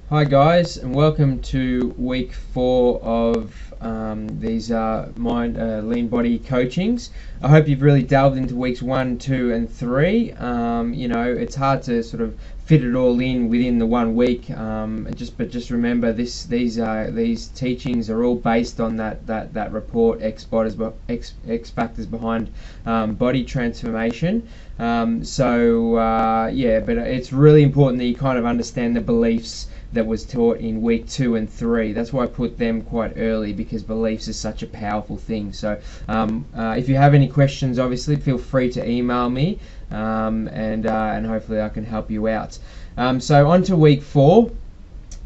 Hi guys, and welcome to week 4 of these mind lean body coachings. I hope you've really delved into weeks 1, 2, and 3. It's hard to sort of fit it all in within the 1 week. But just remember, these teachings are all based on that report, X factors behind body transformation. But it's really important that you kind of understand the beliefs that was taught in week 2 and 3. That's why I put them quite early, because beliefs is such a powerful thing. So if you have any questions, obviously feel free to email me, and hopefully I can help you out. So on to week 4.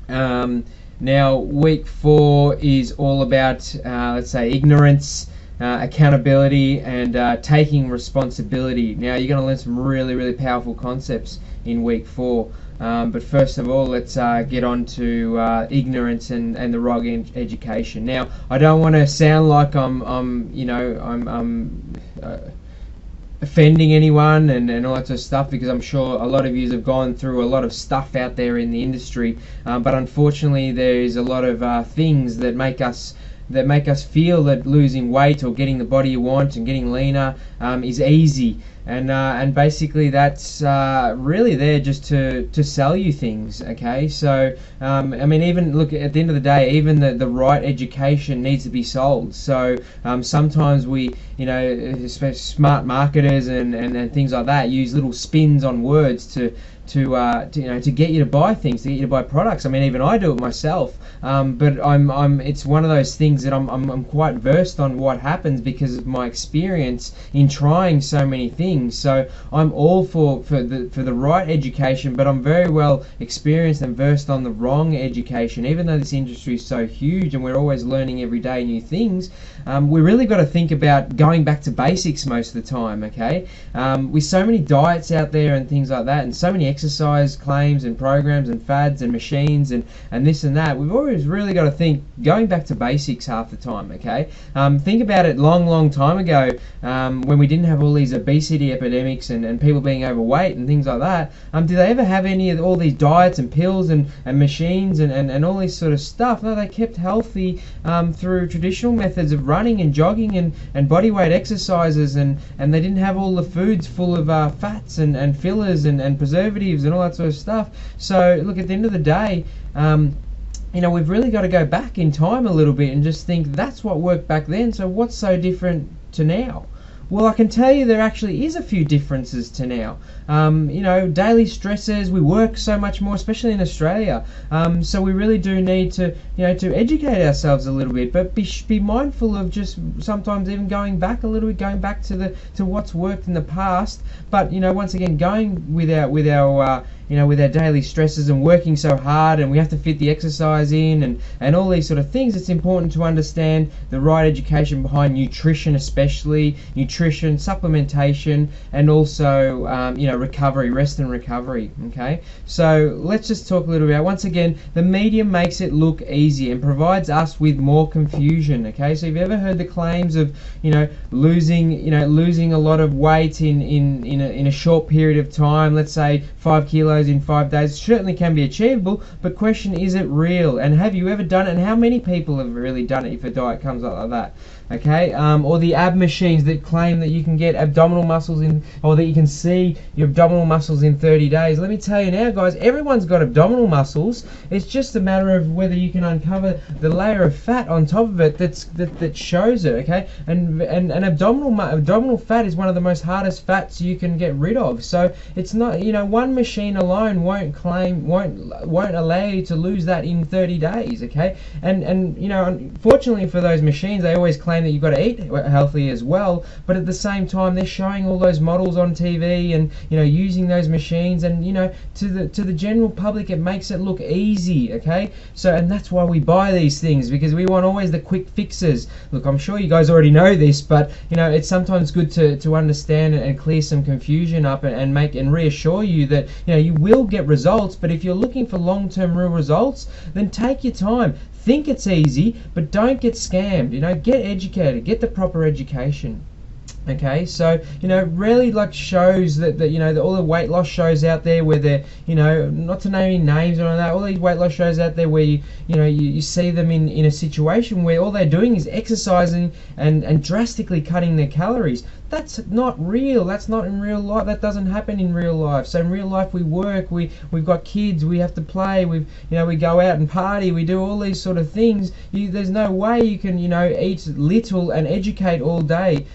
Now week 4 is all about let's say ignorance, accountability, and taking responsibility. Now you're going to learn some really powerful concepts in week 4. But first of all, let's get on to ignorance and the wrong education. Now, I don't want to sound like I'm offending anyone and all that sort of stuff, because I'm sure a lot of you have gone through a lot of stuff out there in the industry. But unfortunately, there's a lot of things that make us feel that losing weight or getting the body you want and getting leaner is easy. And basically that's really there just to sell you things, okay? So even look, at the end of the day, even the right education needs to be sold. So sometimes we, especially smart marketers and things like that, use little spins on words to get you to buy things, to get you to buy products. Even I do it myself, but it's one of those things that I'm quite versed on what happens because of my experience in trying so many things. So I'm all for the right education, but I'm very well experienced and versed on the wrong education. Even though this industry is so huge and we're always learning every day new things, we really got to think about going back to basics most of the time, okay? With so many diets out there and things like that, and so many exercise claims and programs and fads and machines and this and that, we've always really got to think going back to basics half the time, okay? Think about it long time ago, when we didn't have all these obesity epidemics and people being overweight and things like that. Did they ever have any of all these diets and pills and machines and all this sort of stuff? No, they kept healthy through traditional methods of running and jogging and body weight exercises, and they didn't have all the foods full of fats and fillers and preservatives and all that sort of stuff. So look, at the end of the day, we've really got to go back in time a little bit and just think that's what worked back then. So what's so different to now? Well, I can tell you there actually is a few differences to now. Daily stresses, we work so much more, especially in Australia. So we really do need to educate ourselves a little bit, but be mindful of just sometimes even going back a little bit, going back to what's worked in the past. But once again, going with our daily stresses and working so hard, and we have to fit the exercise in and all these sort of things, it's important to understand the right education behind nutrition, especially nutrition, supplementation, and also recovery, rest and recovery, okay? So let's just talk a little bit about, once again, the media makes it look easy and provides us with more confusion, okay? So have you ever heard the claims of losing a lot of weight in a short period of time, let's say 5 kilos in 5 days? Certainly can be achievable, but question, is it real? And have you ever done it? And how many people have really done it if a diet comes up like that? Okay, or the ab machines that claim that you can get abdominal muscles or that you can see your abdominal muscles in 30 days. Let me tell you now, guys, everyone's got abdominal muscles. It's just a matter of whether you can uncover the layer of fat on top of it that shows it, okay? And abdominal fat is one of the most hardest fats you can get rid of. So it's not, one machine alone won't allow you to lose that in 30 days, okay? And unfortunately for those machines, they always claim that you've got to eat healthy as well, but at the same time they're showing all those models on TV and using those machines, and to the general public it makes it look easy, okay? So, and that's why we buy these things, because we want always the quick fixes. Look, I'm sure you guys already know this, but it's sometimes good to understand and clear some confusion up and reassure you that you will get results. But if you're looking for long-term real results, then take your time. Think it's easy, but don't get scammed. Get educated, get the proper education. Okay, so really like shows that all the weight loss shows out there where they're not to name any names or that, all these weight loss shows out there where you see them in a situation where all they're doing is exercising and drastically cutting their calories. That's not real. That's not in real life. That doesn't happen in real life. So in real life we work, we've got kids, we have to play, we go out and party, we do all these sort of things. There's no way you can eat little and educate all day.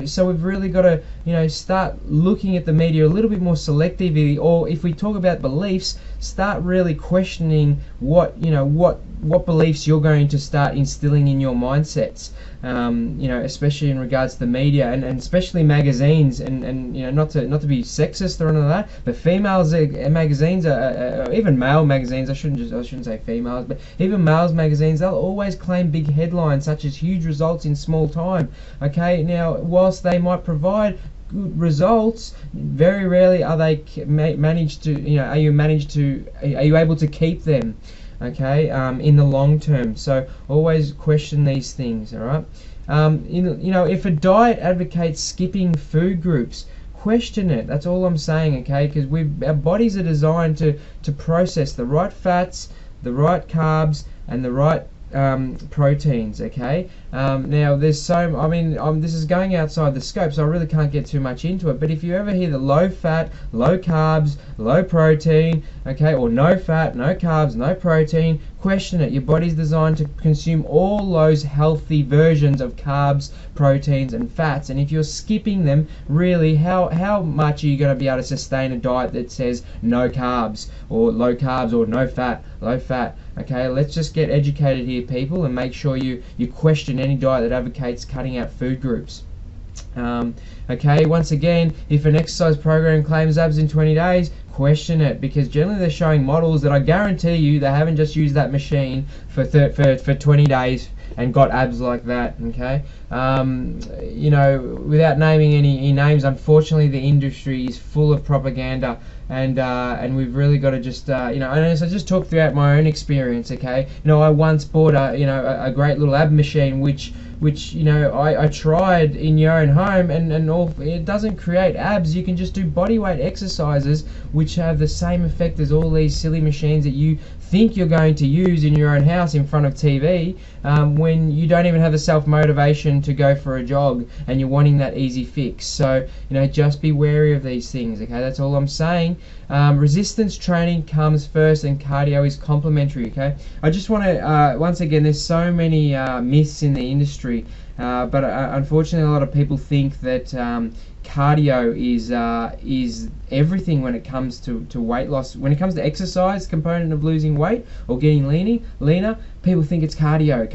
So we've really got to start looking at the media a little bit more selectively, or if we talk about beliefs, start really questioning what beliefs you're going to start instilling in your mindsets. Especially in regards to the media and especially magazines, and not to be sexist or anything like that, but females magazines are even male magazines. I shouldn't say females, but even males magazines, they'll always claim big headlines such as huge results in small time. Okay, now whilst they might provide good results, very rarely are they are you able to keep them, okay, in the long term. So always question these things. All right. If a diet advocates skipping food groups, question it. That's all I'm saying. Okay, because our bodies are designed to process the right fats, the right carbs, and the right proteins. Okay. Now there's this is going outside the scope, so I really can't get too much into it, but if you ever hear the low fat, low carbs, low protein, okay, or no fat, no carbs, no protein, question it. Your body's designed to consume all those healthy versions of carbs, proteins, and fats, and if you're skipping them, really, how much are you going to be able to sustain a diet that says no carbs, or low carbs, or no fat, low fat? Okay, let's just get educated here, people, and make sure you question any diet that advocates cutting out food groups. Okay, once again, if an exercise program claims abs in 20 days, question it, because generally they're showing models that I guarantee you they haven't just used that machine for 20 days and got abs like that. Okay, without naming any names, unfortunately the industry is full of propaganda, and we've really got to just and as I just talked throughout my own experience. Okay, I once bought a great little ab machine which I tried in your own home, and all, it doesn't create abs. You can just do body weight exercises which have the same effect as all these silly machines that you think you're going to use in your own house in front of TV, when you don't even have the self-motivation to go for a jog and you're wanting that easy fix. So just be wary of these things. Okay, that's all I'm saying. Resistance training comes first and cardio is complementary. Okay, I just want to once again, there's so many myths in the industry, but unfortunately a lot of people think that cardio is everything when it comes to weight loss. When it comes to exercise component of losing weight or getting leaner, people think it's cardio.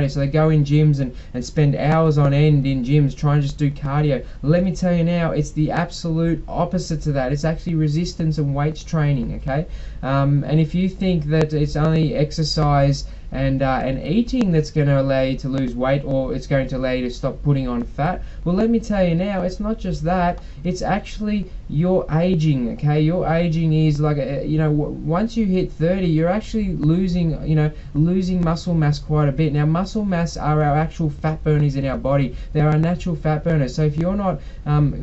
So they go in gyms and spend hours on end in gyms trying to just do cardio. Let me tell you now, it's the absolute opposite to that. It's actually resistance and weights training. Okay, and if you think that it's only exercise and eating that's going to allow you to lose weight, or it's going to allow you to stop putting on fat, well, let me tell you now, it's not just that. It's actually your aging. Okay, your aging is like once you hit 30, you're actually losing muscle mass quite a bit. Now, muscle mass are our actual fat burners in our body. They're our natural fat burners. So if you're not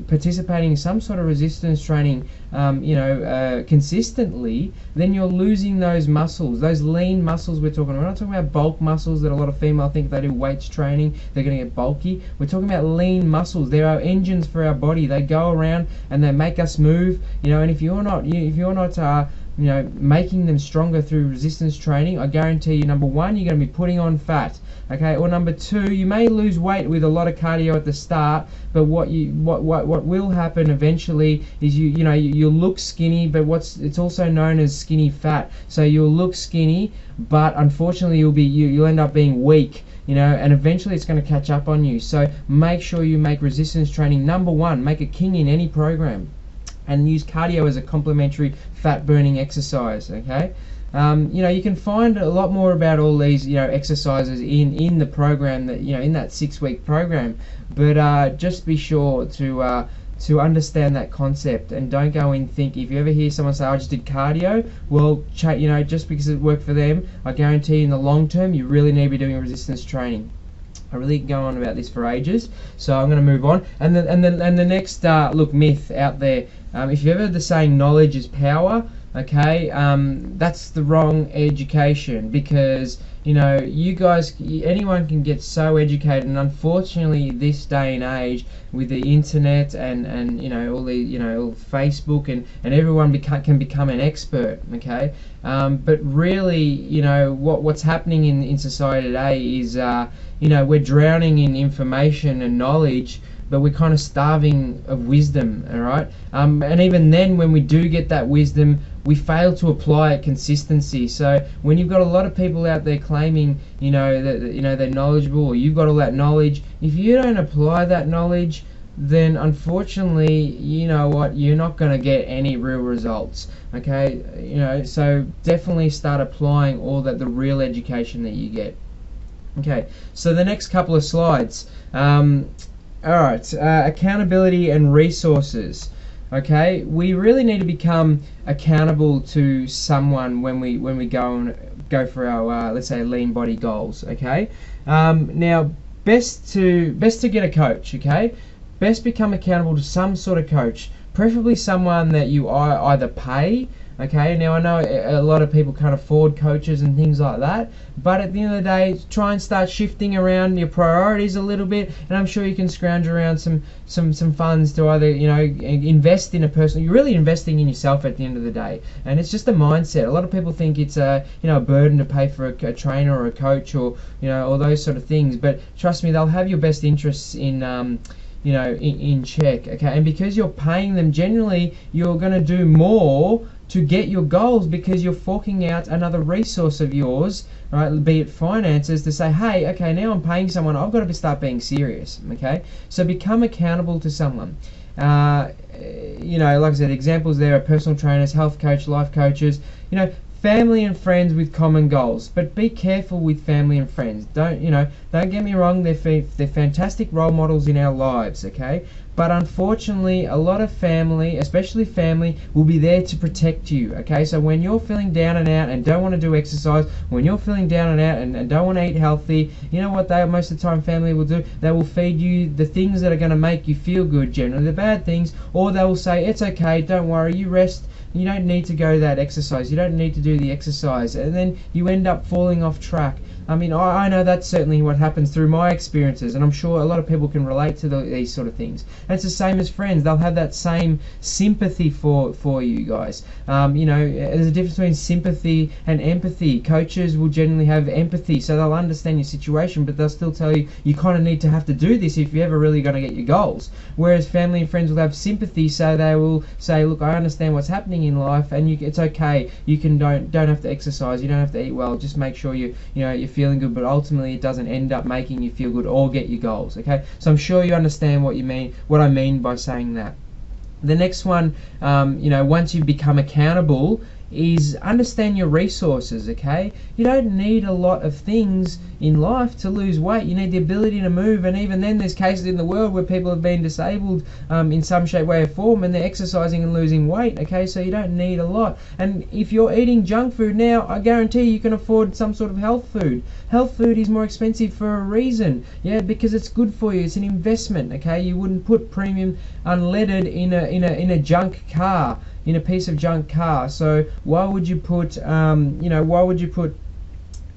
participating in some sort of resistance training consistently, then you're losing those muscles, those lean muscles we're talking about. We're not talking about bulk muscles that a lot of females think they do weights training, they're going to get bulky. We're talking about lean muscles. They're our engines for our body. They go around and they make us move, and if you're not making them stronger through resistance training, I guarantee you, number one, you're going to be putting on fat. Okay, or number two, you may lose weight with a lot of cardio at the start, but what will happen eventually is you'll look skinny, but it's also known as skinny fat. So you'll look skinny, but unfortunately you'll end up being weak. And eventually it's going to catch up on you. So make sure you make resistance training number one. Make a king in any program, and use cardio as a complementary fat burning exercise. Okay, you can find a lot more about all these exercises in the program, that in that 6-week program, but just be sure to understand that concept, and don't go in think, if you ever hear someone say, I just did cardio, well, just because it worked for them, I guarantee in the long term you really need to be doing resistance training. I really could go on about this for ages, so I'm going to move on. And the next myth out there. If you've ever heard the saying knowledge is power, okay, that's the wrong education, because you guys, anyone can get so educated, and unfortunately this day and age with the internet and all the all Facebook and everyone can become an expert, okay, but really what's happening in society today is we're drowning in information and knowledge, but we're kind of starving of wisdom, all right? And even then, when we do get that wisdom, we fail to apply it consistency. So when you've got a lot of people out there claiming, that they're knowledgeable, or you've got all that knowledge, if you don't apply that knowledge, then unfortunately, you're not going to get any real results, okay? So definitely start applying all the real education that you get. Okay, so the next couple of slides. Alright, accountability and resources. Okay, we really need to become accountable to someone when we go for our let's say lean body goals. Okay, now best to get a coach. Okay, best become accountable to some sort of coach, preferably someone that you either pay. Okay, now I know a lot of people can't afford coaches and things like that, but at the end of the day, try and start shifting around your priorities a little bit, and I'm sure you can scrounge around some funds to either invest in a person. You're really investing in yourself at the end of the day, and it's just a mindset. A lot of people think it's a a burden to pay for a trainer or a coach or all those sort of things, but trust me, they'll have your best interests in in check. Okay, and because you're paying them, generally you're going to do more to get your goals, because you're forking out another resource of yours, right, be it finances, to say, hey, okay, now I'm paying someone, I've got to start being serious. Okay, so become accountable to someone. Like I said, examples there are personal trainers, health coach, life coaches, family and friends with common goals. But be careful with family and friends. Don't get me wrong, they're fantastic role models in our lives, okay? But unfortunately, a lot of family, especially family, will be there to protect you, okay? So when you're feeling down and out and don't want to do exercise, when you're feeling down and out and don't want to eat healthy, you know what most of the time family will do? They will feed you the things that are going to make you feel good, generally the bad things, or they will say, it's okay, don't worry, you rest, you don't need to go that exercise, you don't need to do the exercise, and then you end up falling off track. I mean, I know that's certainly what happens through my experiences, and I'm sure a lot of people can relate to these sort of things. And it's the same as friends. They'll have that same sympathy for you guys. There's a difference between sympathy and empathy. Coaches will generally have empathy, so they'll understand your situation, but they'll still tell you, you kind of need to have to do this if you're ever really going to get your goals. Whereas family and friends will have sympathy, so they will say, look, I understand what's happening in life, and it's okay. You don't have to exercise, you don't have to eat well. Just make sure you're feeling good, but ultimately it doesn't end up making you feel good or get your goals. Okay, so I'm sure you understand what I mean by saying that. The next one, once you become accountable, is understand your resources. Okay, you don't need a lot of things in life to lose weight. You need the ability to move, and even then there's cases in the world where people have been disabled in some shape, way or form, and they're exercising and losing weight. Okay, so you don't need a lot. And if you're eating junk food now, I guarantee you can afford some sort of health food. Health food is more expensive for a reason, because it's good for you. It's an investment. Okay, you wouldn't put premium unleaded in a junk car, in a piece of junk car. So why would you put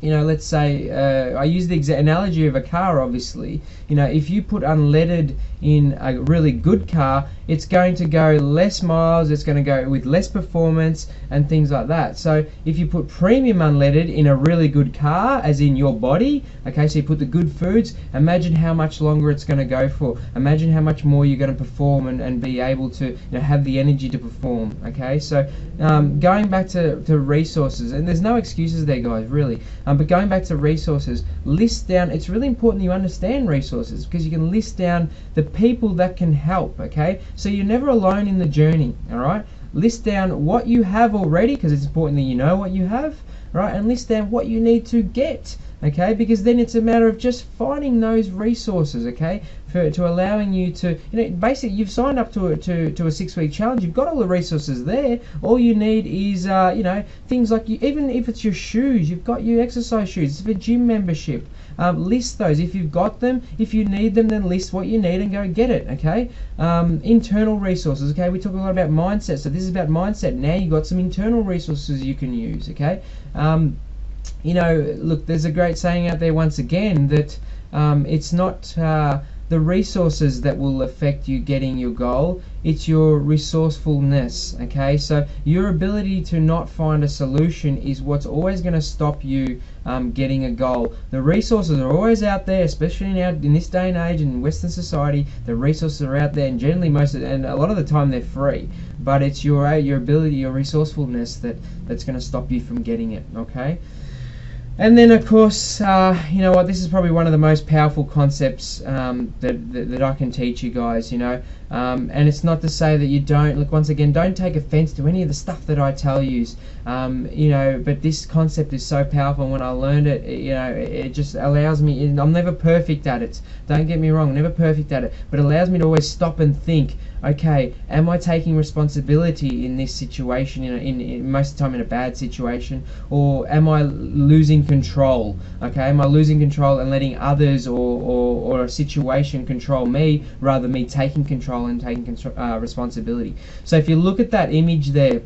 let's say, I use the analogy of a car, obviously. If you put unleaded in a really good car, it's going to go less miles, it's going to go with less performance and things like that. So if you put premium unleaded in a really good car, as in your body, okay, so you put the good foods, imagine how much longer it's going to go for. Imagine how much more you're going to perform and be able to have the energy to perform. Okay, so going back to resources, and there's no excuses there, guys, really. But going back to resources, list down, it's really important you understand resources, because you can list down the people that can help. Okay, so you're never alone in the journey. All right, list down what you have already, because it's important that you know what you have, right? And list down what you need to get. Okay, because then it's a matter of just finding those resources. Okay, to allowing you to, basically you've signed up to a 6-week challenge. You've got all the resources there. All you need is things like even if it's your shoes, you've got your exercise shoes. It's for gym membership. List those if you've got them. If you need them, then list what you need and go get it. Okay. Internal resources. Okay, we talk a lot about mindset, so this is about mindset. Now you've got some internal resources you can use. Okay. Look, there's a great saying out there once again that it's not the resources that will affect you getting your goal, it's your resourcefulness. Okay, so your ability to not find a solution is what's always going to stop you getting a goal. The resources are always out there, especially in this day and age in Western society. The resources are out there, and generally and a lot of the time they're free, but it's your ability, your resourcefulness that's going to stop you from getting it. Okay. And then, of course, you know what? This is probably one of the most powerful concepts that I can teach you guys. And it's not to say that you don't. Look, once again, don't take offense to any of the stuff that I tell you. But this concept is so powerful. And when I learned it, it just allows me. I'm never perfect at it. Don't get me wrong, never perfect at it. But it allows me to always stop and think. Okay, am I taking responsibility in this situation, in most of the time in a bad situation, or am I losing control? Okay, am I losing control and letting others or a situation control me rather than me taking control and taking responsibility? So if you look at that image there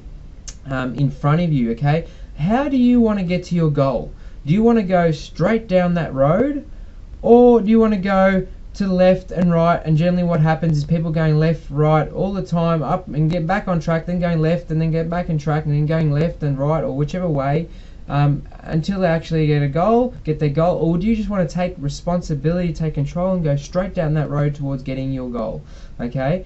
in front of you, okay, how do you want to get to your goal? Do you want to go straight down that road, or do you want to go to the left and right? And generally what happens is people going left, right all the time, up and get back on track, then going left and then get back on track and then going left and right or whichever way until they actually get their goal. Or do you just want to take responsibility, take control and go straight down that road towards getting your goal? Okay.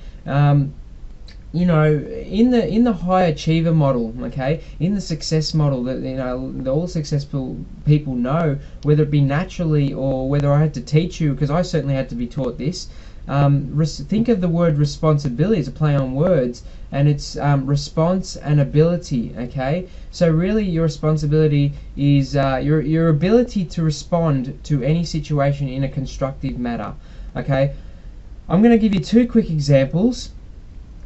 In the high achiever model, okay, in the success model that all successful people know, whether it be naturally or whether I had to teach you, because I certainly had to be taught this. Think of the word responsibility as a play on words, and it's response and ability. Okay, so really your responsibility is your ability to respond to any situation in a constructive manner. Okay, I'm going to give you 2 quick examples.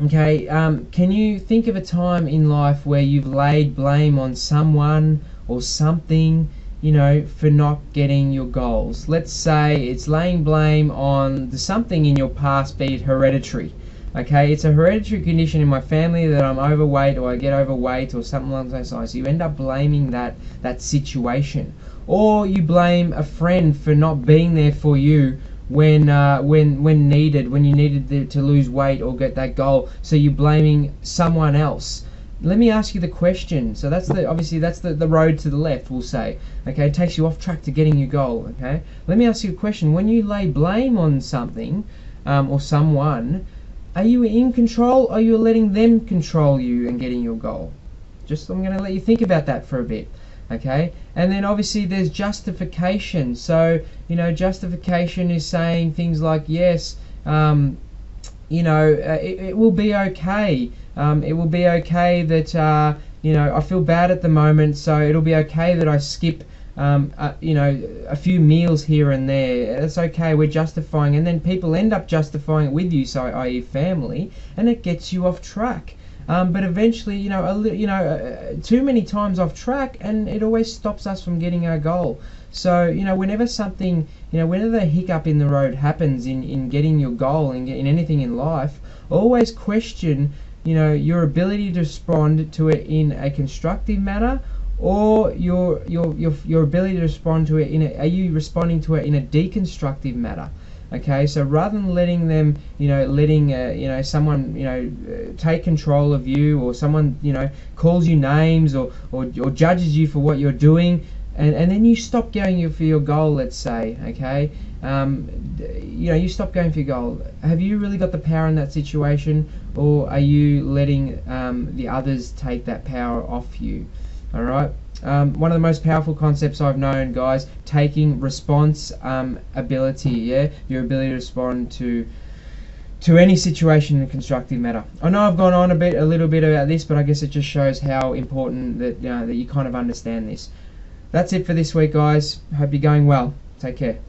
Okay, can you think of a time in life where you've laid blame on someone or something, for not getting your goals? Let's say it's laying blame on something in your past, be it hereditary. Okay, it's a hereditary condition in my family that I'm overweight or I get overweight or something along those lines. So you end up blaming that situation. Or you blame a friend for not being there for you when needed, when you needed to lose weight or get that goal. So you're blaming someone else. Let me ask you the question. So that's the road to the left, we'll say. Okay, it takes you off track to getting your goal. Okay, let me ask you a question. When you lay blame on something or someone, are you in control, or are you letting them control you and getting your goal? I'm going to let you think about that for a bit. Okay, and then obviously there's justification. So justification is saying things like, yes, it will be okay. It will be okay that I feel bad at the moment, so it'll be okay that I skip a few meals here and there. It's okay, we're justifying, and then people end up justifying it with you, so i.e. family, and it gets you off track. But eventually, too many times off track, and it always stops us from getting our goal. So, whenever whenever a hiccup in the road happens in getting your goal, in anything in life, always question, your ability to respond to it in a constructive manner, or your ability to respond to it are you responding to it in a deconstructive manner? Okay, so rather than letting them, someone, take control of you, or someone, calls you names or judges you for what you're doing, and then you stop going for your goal, let's say, okay, you stop going for your goal. Have you really got the power in that situation, or are you letting the others take that power off you? All right. One of the most powerful concepts I've known, guys, taking response ability, your ability to respond to any situation in a constructive manner. I know I've gone on a little bit about this, but I guess it just shows how important that that you kind of understand this. That's it for this week, guys. Hope you're going well. Take care.